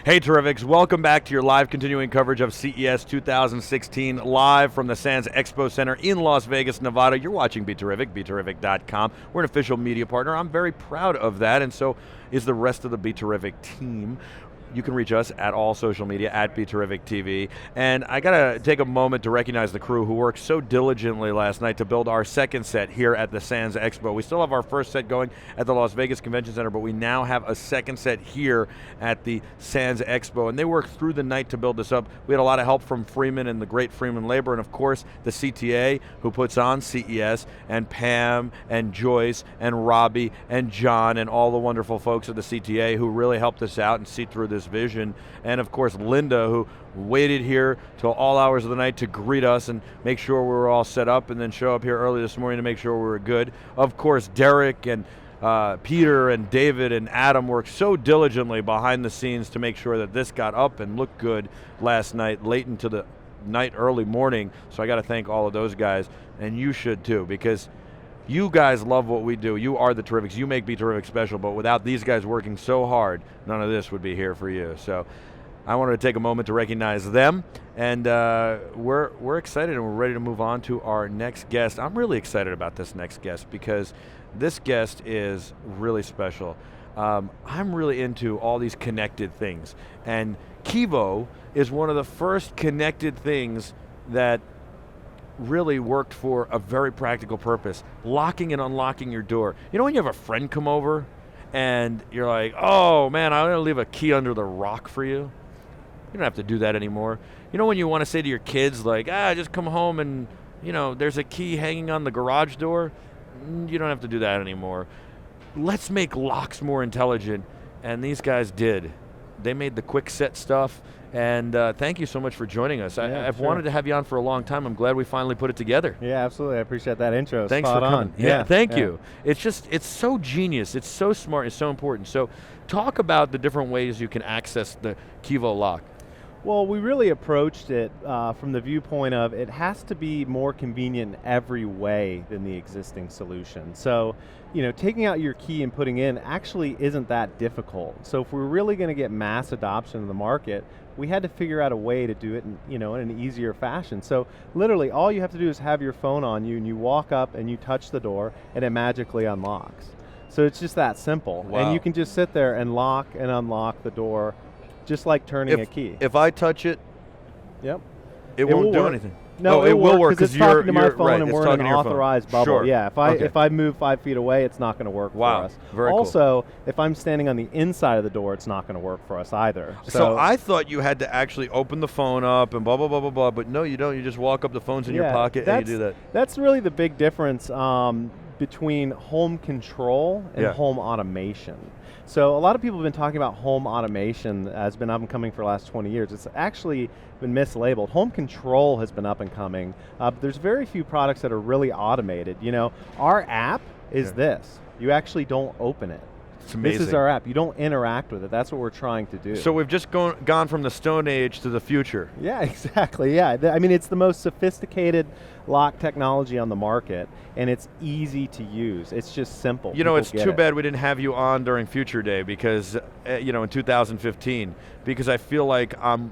Hey Terrifics, welcome back to your live continuing coverage of CES 2016, live from the Sands Expo Center in Las Vegas, Nevada. You're watching BeTerrific, BeTerrific.com. We're an official media partner. I'm very proud of that, and so is the rest of the BeTerrific team. You can reach us at all social media, at BeTerrific TV. And I gotta take a moment to recognize the crew who worked so diligently last night to build our second set here at the Sands Expo. We still have our first set going at the Las Vegas Convention Center, but we now have a second set here at the Sands Expo. And they worked through the night to build this up. We had a lot of help from Freeman and the great Freeman Labor, and of course, the CTA who puts on CES, and Pam, and Joyce, and Robbie, and John, and all the wonderful folks at the CTA who really helped us out and see through this vision, and of course Linda, who waited here till all hours of the night to greet us and make sure we were all set up, and then show up here early this morning to make sure we were good. Of course, Derek and Peter and David and Adam worked so diligently behind the scenes to make sure that this got up and looked good last night, late into the night, early morning. So I got to thank all of those guys, and you should too, because you guys love what we do. You are the Terrifics. You make BeTerrific special, but without these guys working so hard, none of this would be here for you. So I wanted to take a moment to recognize them, and we're excited and we're ready to move on to our next guest. I'm really excited about this next guest because this guest is really special. I'm really into all these connected things, and Kwevo is one of the first connected things that really worked for a very practical purpose, locking and unlocking your door. You know when you have a friend come over and you're like, oh man, I'm gonna leave a key under the rock for you? You don't have to do that anymore. You know when you want to say to your kids like, just come home and there's a key hanging on the garage door? You don't have to do that anymore. Let's make locks more intelligent, and these guys did. They made the Kwikset stuff, and thank you so much for joining us. I've wanted to have you on for a long time. I'm glad we finally put it together. Yeah, absolutely. I appreciate that intro. Thanks Spot for coming. on. Yeah, thank you. It's so genius. It's so smart. It's so important. So talk about the different ways you can access the Kwevo lock. Well, we really approached it from the viewpoint of it has to be more convenient in every way than the existing solution. So, taking out your key and putting in actually isn't that difficult. So if we're really going to get mass adoption in the market, we had to figure out a way to do it in an easier fashion. So literally all you have to do is have your phone on you, and you walk up and you touch the door and it magically unlocks. So it's just that simple. Wow. And you can just sit there and lock and unlock the door just like turning a key. If I touch it, yep, it won't do anything. No, it will work because it's talking to my phone, right, and we're in an authorized bubble. Sure. Yeah, if I move 5 feet away, it's not going to work for us. Very also, cool. If I'm standing on the inside of the door, it's not going to work for us either. So I thought you had to actually open the phone up and blah, blah, blah, blah, blah, but no, you don't. You just walk up, the phone's in your pocket, and you do that. That's really the big difference between home control and home automation. So a lot of people have been talking about home automation has been up and coming for the last 20 years. It's actually been mislabeled. Home control has been up and coming. There's very few products that are really automated. Our app is this. You actually don't open it. It's amazing. This is our app. You don't interact with it. That's what we're trying to do. So we've just gone from the Stone Age to the future. Yeah, exactly. Yeah, I mean, it's the most sophisticated lock technology on the market, and it's easy to use. It's just simple. It's too bad we didn't have you on during Future Day because, in 2015, because I feel like I'm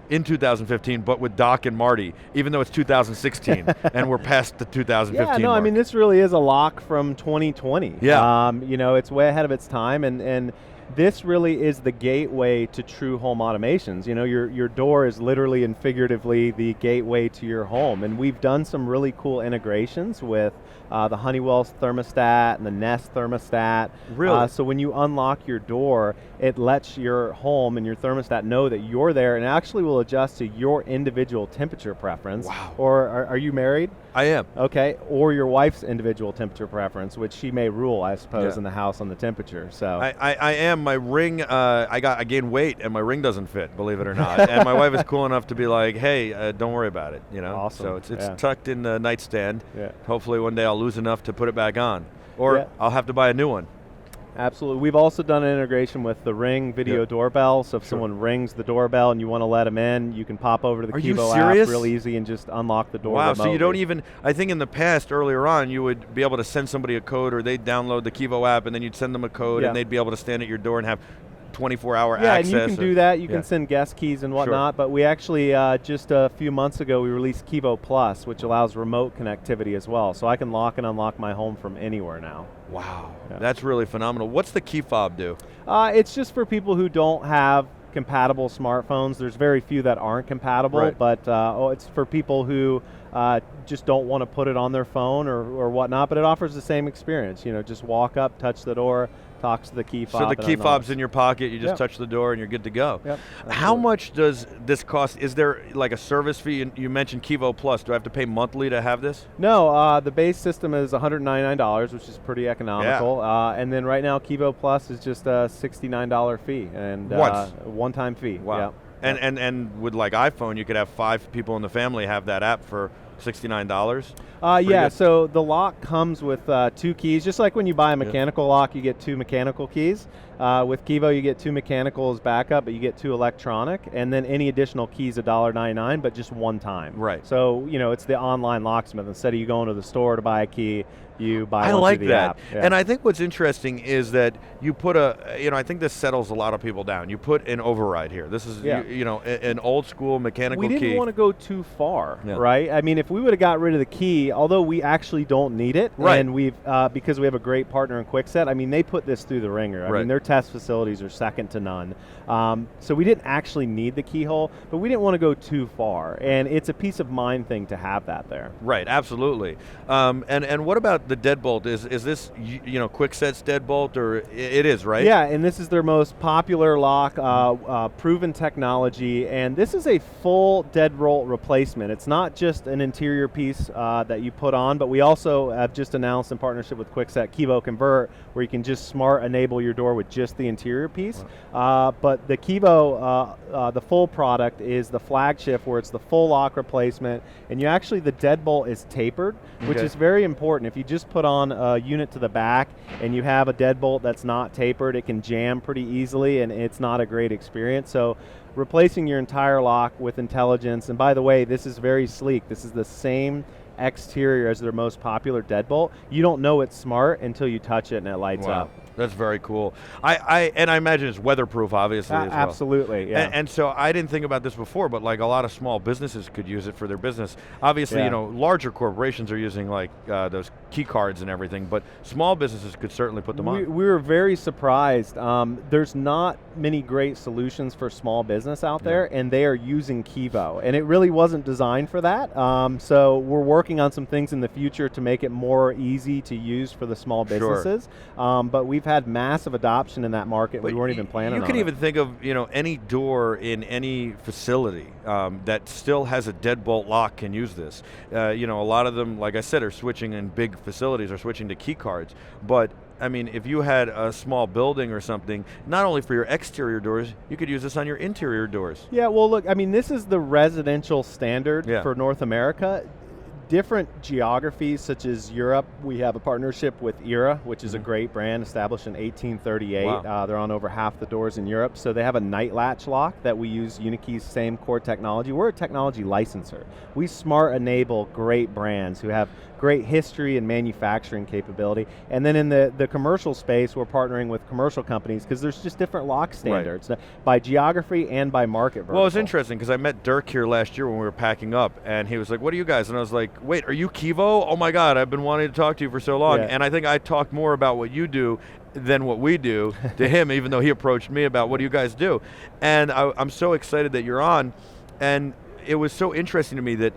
in 2015, but with Doc and Marty, even though it's 2016 and we're past the 2015 Yeah, no, mark. I mean, this really is a lock from 2020. Yeah. It's way ahead of its time, and this really is the gateway to true home automations. Your door is literally and figuratively the gateway to your home, and we've done some really cool integrations with the Honeywell thermostat and the Nest thermostat. Really? So when you unlock your door, it lets your home and your thermostat know that you're there, and actually will adjust to your individual temperature preference. Wow. Or are you married? I am. Okay, or your wife's individual temperature preference, which she may rule, I suppose, in the house on the temperature. So I am. My ring, I gained weight, and my ring doesn't fit, believe it or not. And my wife is cool enough to be like, hey, don't worry about it. Awesome. So it's tucked in the nightstand. Yeah. Hopefully one day I'll lose enough to put it back on, or I'll have to buy a new one. Absolutely. We've also done an integration with the Ring video doorbell. So if someone rings the doorbell and you want to let them in, you can pop over to the Kwevo app real easy and just unlock the door remotely. So you don't even, I think in the past, earlier on, you would be able to send somebody a code, or they'd download the Kwevo app and then you'd send them a code and they'd be able to stand at your door and have 24-hour Yeah, access. and you can do that. You yeah. can send guest keys and whatnot, but we actually, just a few months ago, we released Kwevo Plus, which allows remote connectivity as well. So I can lock and unlock my home from anywhere now. Wow, Yeah. that's really phenomenal. What's the key fob do? It's just for people who don't have compatible smartphones. There's very few that aren't compatible, Right. but it's for people who just don't want to put it on their phone or whatnot, but it offers the same experience. You know, just walk up, touch the door, talks to the key fob. So the key and fob's unlocks. in your pocket, you just Yep. touch the door and you're good to go. Yep, How absolutely. much does this cost? Is there like a service fee? You mentioned Kwevo Plus. Do I have to pay monthly to have this? No, the base system is $199, which is pretty economical. And then right now, Kwevo Plus is just a $69 fee and Once. one-time fee. Wow. Yeah. And with like iPhone, you could have 5 people in the family have that app for $69. Yeah, good. so the lock comes with 2 keys. Just like when you buy a mechanical lock, you get 2 mechanical keys. With Kwevo, you get 2 mechanical as backup, but you get 2 electronic, and then any additional keys $1.99, but just one time. Right. So, you know, it's the online locksmith. Instead of you going to the store to buy a key, you buy I one like through the that. app. Yeah. And I think what's interesting is that you put I think this settles a lot of people down. You put an override here. This is, Yeah. an old school mechanical we key. didn't want to go too far, Yeah. right? I mean, if we would have got rid of the key, although we actually don't need it, Right. and we've because we have a great partner in Kwikset. I mean, they put this through the ringer. I Right. mean, their test facilities are second to none. So we didn't actually need the keyhole, but we didn't want to go too far, and it's a peace of mind thing to have that there. Right, absolutely. And what about the deadbolt? Is this Kwikset's deadbolt, or it is, right? Yeah, and this is their most popular lock, proven technology, and this is a full deadbolt replacement. It's not just an interior piece that you put on, but we also have just announced in partnership with Kwikset Kevo Convert, where you can just smart enable your door with just the interior piece. But the Kevo, the full product, is the flagship, where it's the full lock replacement, and the deadbolt is tapered, which Okay. is very important. If you just put on a unit to the back and you have a deadbolt that's not tapered, it can jam pretty easily, and it's not a great experience. So replacing your entire lock with intelligence, and by the way, this is very sleek. This is the same exterior as their most popular deadbolt. You don't know it's smart until you touch it and it lights Wow. up. That's very cool. I imagine it's weatherproof, obviously, as well. Absolutely, yeah. And so I didn't think about this before, but like a lot of small businesses could use it for their business. Obviously, Yeah. larger corporations are using like those key cards and everything, but small businesses could certainly put them on. We were very surprised. There's not many great solutions for small business out there, and they are using Kwevo, and it really wasn't designed for that. So we're working on some things in the future to make it more easy to use for the small businesses. But we've had massive adoption in that market. But we weren't even planning on it. You can even think of any door in any facility that still has a deadbolt lock can use this. A lot of them, like I said, are switching in big facilities, are switching to key cards. But I mean, if you had a small building or something, not only for your exterior doors, you could use this on your interior doors. Yeah, well, look, I mean, this is the residential standard for North America. Different geographies, such as Europe, we have a partnership with ERA, which is a great brand established in 1838. Wow. They're on over half the doors in Europe. So they have a night latch lock that we use UniKey's same core technology. We're a technology licenser. We smart enable great brands who have great history and manufacturing capability. And then in the commercial space, we're partnering with commercial companies because there's just different lock standards by geography and by market vertical. Well, it's interesting because I met Dirk here last year when we were packing up, and he was like, "What are you guys?" And I was like, "Wait, are you Kwevo? Oh my God, I've been wanting to talk to you for so long." Yeah. And I think I talked more about what you do than what we do to him, even though he approached me about what do you guys do. And I'm so excited that you're on. And it was so interesting to me that,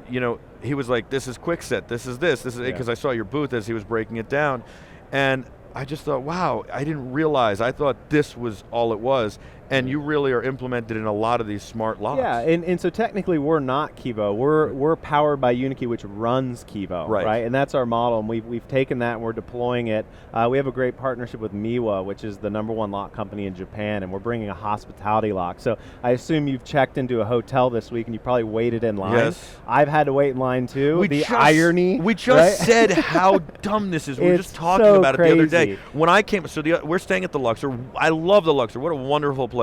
he was like, this is Kwikset, this is because I saw your booth as he was breaking it down. And I just thought, wow, I didn't realize. I thought this was all it was. And you really are implemented in a lot of these smart locks. Yeah, and so technically we're not Kwevo. We're powered by UniKey, which runs Kwevo, right? And that's our model, and we've taken that and we're deploying it. We have a great partnership with Miwa, which is the #1 lock company in Japan, and we're bringing a hospitality lock. So I assume you've checked into a hotel this week and you probably waited in line. Yes. I've had to wait in line too. Irony. We just said how dumb this is. We were just talking about it the other day. When I came, we're staying at the Luxor. I love the Luxor. What a wonderful place.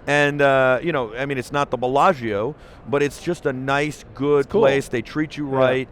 And, it's not the Bellagio, but it's just a nice, good place. They treat you right.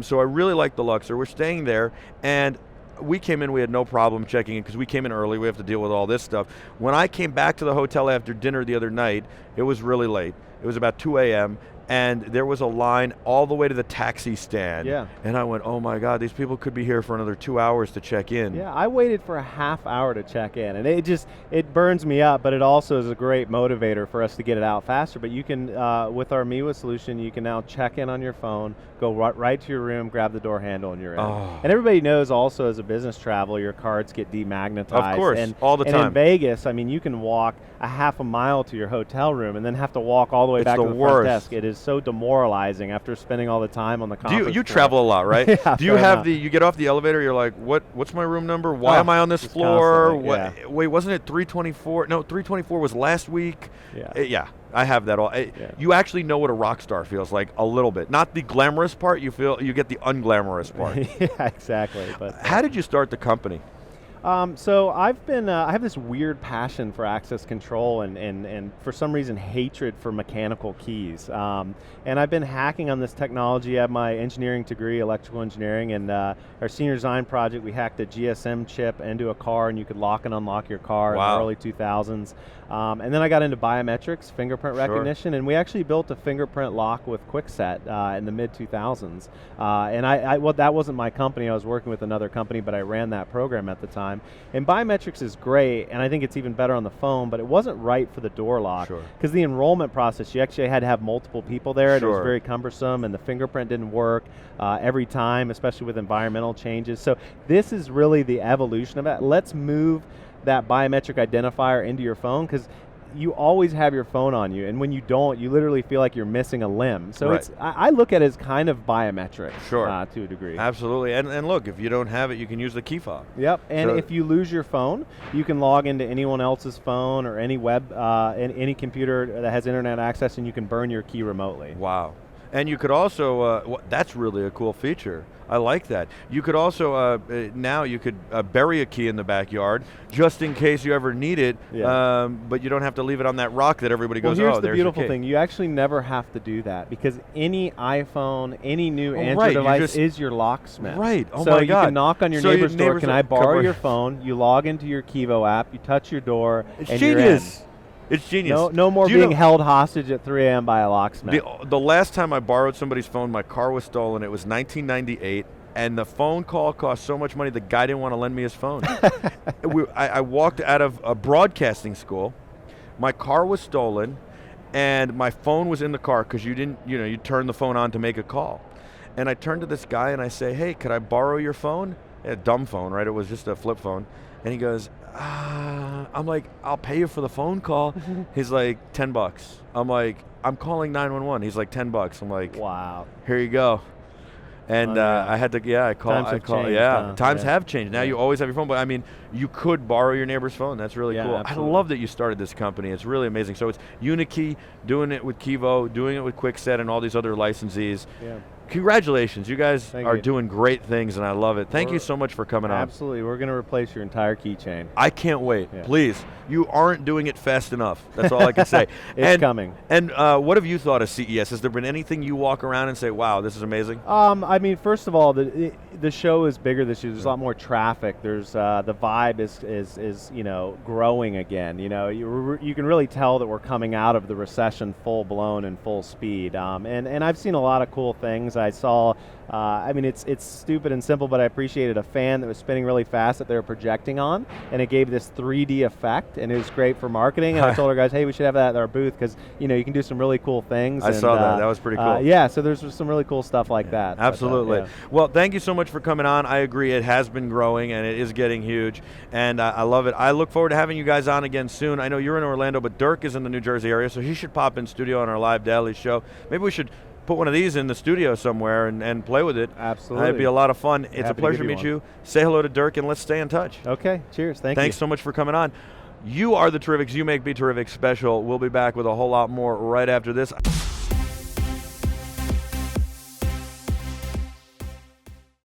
So I really like the Luxor. We're staying there, and we came in, we had no problem checking in because we came in early, we have to deal with all this stuff. When I came back to the hotel after dinner the other night, it was really late. It was about 2 a.m. and there was a line all the way to the taxi stand. Yeah. And I went, oh my God, these people could be here for another 2 hours to check in. Yeah, I waited for a half hour to check in, and it burns me up, but it also is a great motivator for us to get it out faster. But you can, with our MiWA solution, you can now check in on your phone, go right to your room, grab the door handle, and you're in. Oh. And everybody knows also as a business traveler, your cards get demagnetized. Of course, all the time. And in Vegas, I mean, you can walk a half a mile to your hotel room and then have to walk all the way back to the front desk. It is so demoralizing after spending all the time on the conference. You travel a lot, right? Yeah, do you have you get off the elevator, you're like, what's my room number? Why am I on this floor? Wait, wasn't it 324? No, 324 was last week. Yeah. I have that all. You actually know what a rock star feels like a little bit. Not the glamorous part, you get the unglamorous part. Yeah, exactly. But how did you start the company? So I've been, I have this weird passion for access control and for some reason hatred for mechanical keys. And I've been hacking on this technology. I have my engineering degree, electrical engineering, and our senior design project, we hacked a GSM chip into a car and you could lock and unlock your car in the early 2000s. And then I got into biometrics, fingerprint recognition, and we actually built a fingerprint lock with Kwikset in the mid 2000s. And well, that wasn't my company. I was working with another company, but I ran that program at the time. And biometrics is great, and I think it's even better on the phone, but it wasn't right for the door lock. Because the enrollment process, you actually had to have multiple people there, and it was very cumbersome, and the fingerprint didn't work every time, especially with environmental changes. So this is really the evolution of it. Let's move that biometric identifier into your phone, because you always have your phone on you, and when you don't, you literally feel like you're missing a limb. So it's, I look at it as kind of biometric to a degree. Absolutely, and look, if you don't have it, you can use the key fob. Yep, and if you lose your phone, you can log into anyone else's phone or any web, any computer that has internet access, and you can burn your key remotely. Wow. And you could also, that's really a cool feature. I like that. You could also, now you could bury a key in the backyard just in case you ever need it, but you don't have to leave it on that rock that everybody goes, well, here's oh, the there's beautiful thing. You actually never have to do that because any iPhone, any new Android device is your locksmith. Right. Oh so my God. You can knock on your neighbor's door. Can I borrow your phone? You log into your Kwevo app, you touch your door, and you're in. It's genius. No more being held hostage at 3 a.m. by a locksmith. The last time I borrowed somebody's phone, my car was stolen. It was 1998, and the phone call cost so much money, the guy didn't want to lend me his phone. I walked out of a broadcasting school. My car was stolen, and my phone was in the car because you didn't, you turn the phone on to make a call. And I turned to this guy and I say, hey, could I borrow your phone? A dumb phone, right? It was just a flip phone. And he goes, I'm like, I'll pay you for the phone call. He's like, $10. I'm like, I'm calling 911. He's like, $10. I'm like, wow. Here you go. And I had to, I call. Times have changed. Now you always have your phone, but I mean, you could borrow your neighbor's phone. That's really cool. Absolutely. I love that you started this company. It's really amazing. So it's UniKey, doing it with Kevo, doing it with Kwikset, and all these other licensees. Yeah. Congratulations, you guys are doing great things, and I love it. Thank you so much for coming on. Absolutely, we're going to replace your entire keychain. I can't wait. Please, you aren't doing it fast enough. That's all I can say. It's coming. And what have you thought of CES? Has there been anything you walk around and say, wow, this is amazing? I mean, first of all, the show is bigger this year. There's a lot more traffic. There's the vibe is growing again. You can really tell that we're coming out of the recession full blown and full speed. And I've seen a lot of cool things. I saw, I mean, it's stupid and simple, but I appreciated a fan that was spinning really fast that they were projecting on, and it gave this 3D effect, and it was great for marketing. And I told our guys, hey, we should have that at our booth because you can do some really cool things. I saw that. That was pretty cool. Yeah, so there's some really cool stuff like that. Absolutely. Well, thank you so much for coming on. I agree. It has been growing, and it is getting huge, and I love it. I look forward to having you guys on again soon. I know you're in Orlando, but Dirk is in the New Jersey area, so he should pop in studio on our live daily show. Maybe we should put one of these in the studio somewhere and play with it. Absolutely. It'd be a lot of fun. It's a pleasure to meet you. Say hello to Dirk, and let's stay in touch. Okay, cheers. Thanks so much for coming on. You are the Terrifics. You make BeTerrific special. We'll be back with a whole lot more right after this.